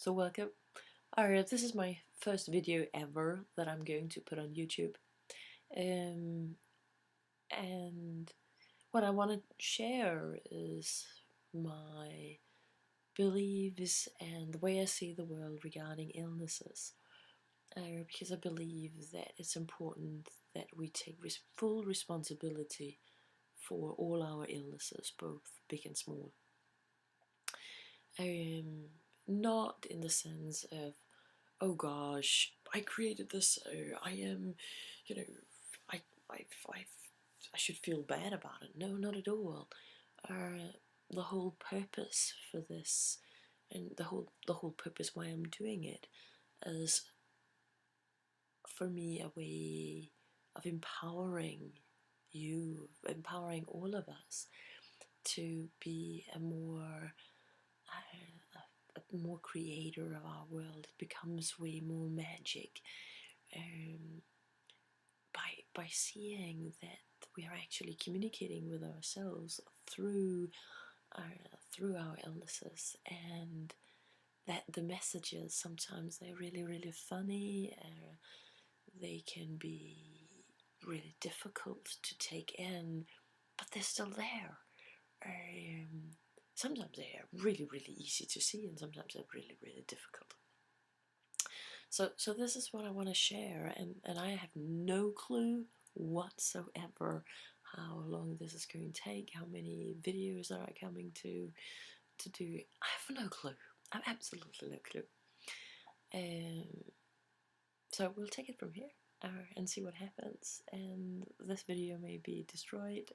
So welcome. Alright, this is my first video ever that I'm going to put on YouTube. And what I want to share is my beliefs and the way I see the world regarding illnesses. Because I believe that it's important that we take full responsibility for all our illnesses, both big and small. Not in the sense of, oh gosh, I created this, I am, you know, I, I, I, I should feel bad about it. No, not at all. The whole purpose for this, and the whole purpose why I'm doing it, is for me a way of empowering you, empowering all of us to be a more creator of our world. It becomes way more magic by seeing that we are actually communicating with ourselves through our illnesses, and that the messages sometimes they're really funny. They can be really difficult to take in, but they're still there. Sometimes they are really easy to see, and sometimes they're really difficult. So this is what I want to share, and I have no clue whatsoever how long this is going to take, how many videos are coming to do. I have no clue. I have absolutely no clue. So we'll take it from here and see what happens. And this video may be destroyed,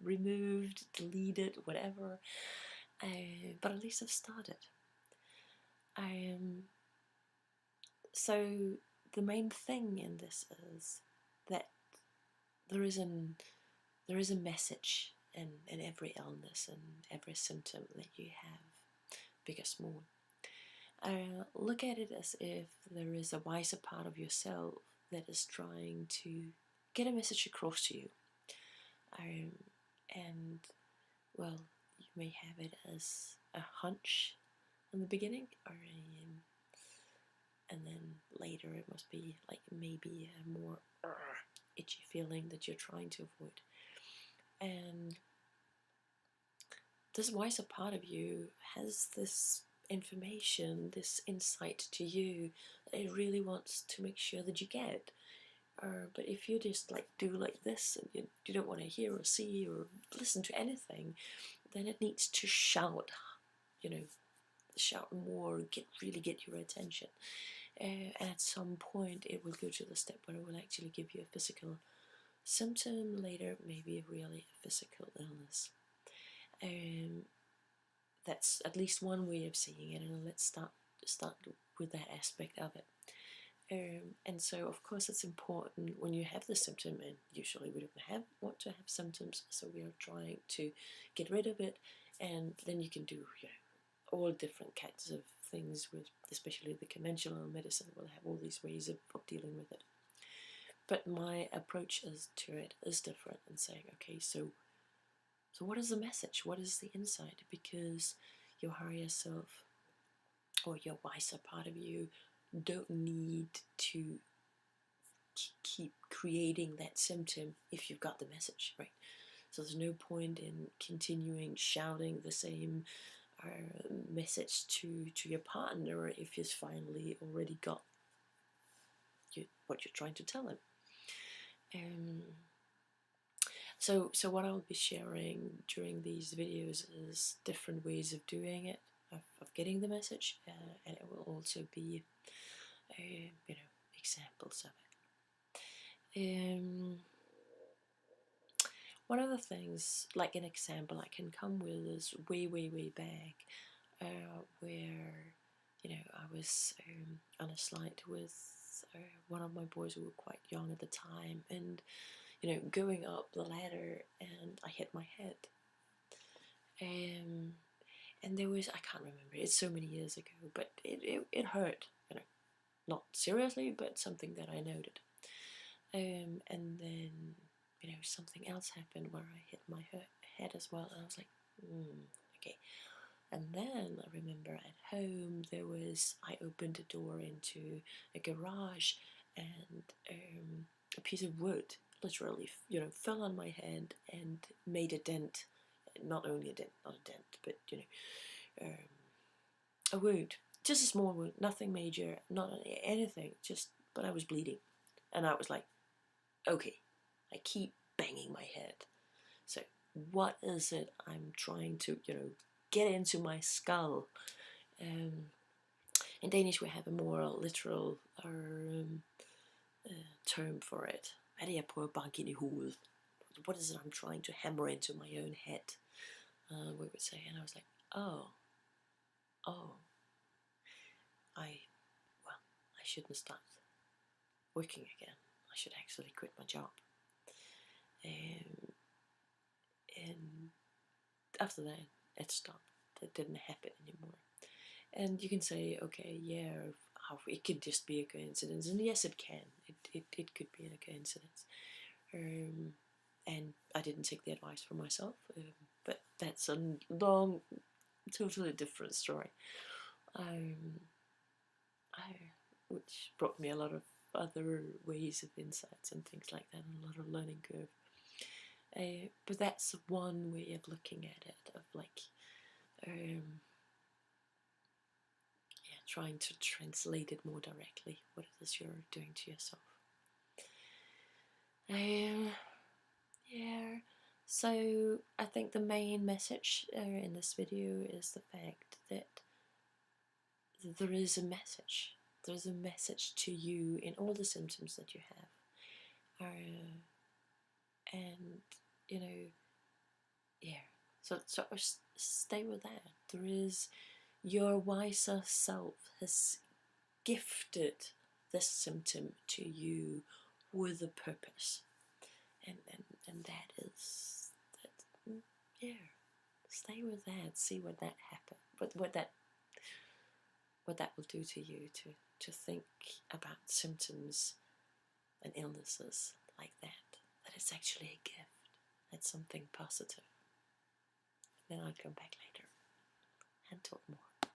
removed, deleted, whatever. But at least I've started. So the main thing in this is that there is a message in every illness and every symptom that you have, big or small. Look at it as if there is a wiser part of yourself that is trying to get a message across to you. And well, you may have it as a hunch in the beginning, and then later it must be like maybe a more itchy feeling that you're trying to avoid. And this wiser part of you has this information, this insight to you that it really wants to make sure that you get. But if you just do like this and you don't want to hear or see or listen to anything, then it needs to shout, shout more, really get your attention. And at some point it will go to the step where it will actually give you a physical symptom, later maybe really a physical illness. That's at least one way of seeing it, and let's start with that aspect of it. And so of course it's important when you have the symptom, and usually we don't want to have symptoms, so we are trying to get rid of it, and then you can do all different kinds of things with, especially the conventional medicine will have all these ways of dealing with it. But my approach to it is different, and saying, okay, so what is the message? What is the insight? Because your higher self or your wiser part of you don't need to keep creating that symptom if you've got the message, right? So there's no point in continuing shouting the same message to your partner if he's finally already got what you're trying to tell him. So what I'll be sharing during these videos is different ways of doing it, of getting the message, and it will also be examples of it. One of the things, like an example I can come with, is way back, where I was on a slide with one of my boys who were quite young at the time, and going up the ladder, and I hit my head. And there was, I can't remember, it's so many years ago, but it hurt, not seriously, but something that I noted. And then something else happened where I hit my head as well, and I was like, okay, And then I remember at home I opened a door into a garage, and a piece of wood literally, fell on my head and made a dent. Not only a dent, not a dent, but a wound, just a small wound, nothing major, not anything, but I was bleeding, and I was like, okay, I keep banging my head. So what is it I'm trying to, get into my skull? In Danish we have a more literal term for it. Hvad er det, jeg prøver at banke ind I hovedet? What is it I'm trying to hammer into my own head? We would say. And I was like, oh, I shouldn't start working again. I should actually quit my job. And after that, it stopped. It didn't happen anymore. And you can say, okay, yeah, it could just be a coincidence. And yes, it can. It could be a coincidence. And I didn't take the advice for myself. But that's a long, totally different story. Which brought me a lot of other ways of insights and things like that, and a lot of learning curve. But that's one way of looking at it, of like, trying to translate it more directly. What it is you're doing to yourself. So I think the main message in this video is the fact that there is a message. There's a message to you in all the symptoms that you have. And, so stay with that. There is, your wiser self has gifted this symptom to you with a purpose. And that is, stay with that, see what that happens, what that will do to you, to think about symptoms and illnesses like that it's actually a gift, that's something positive. Then I'll come back later and talk more.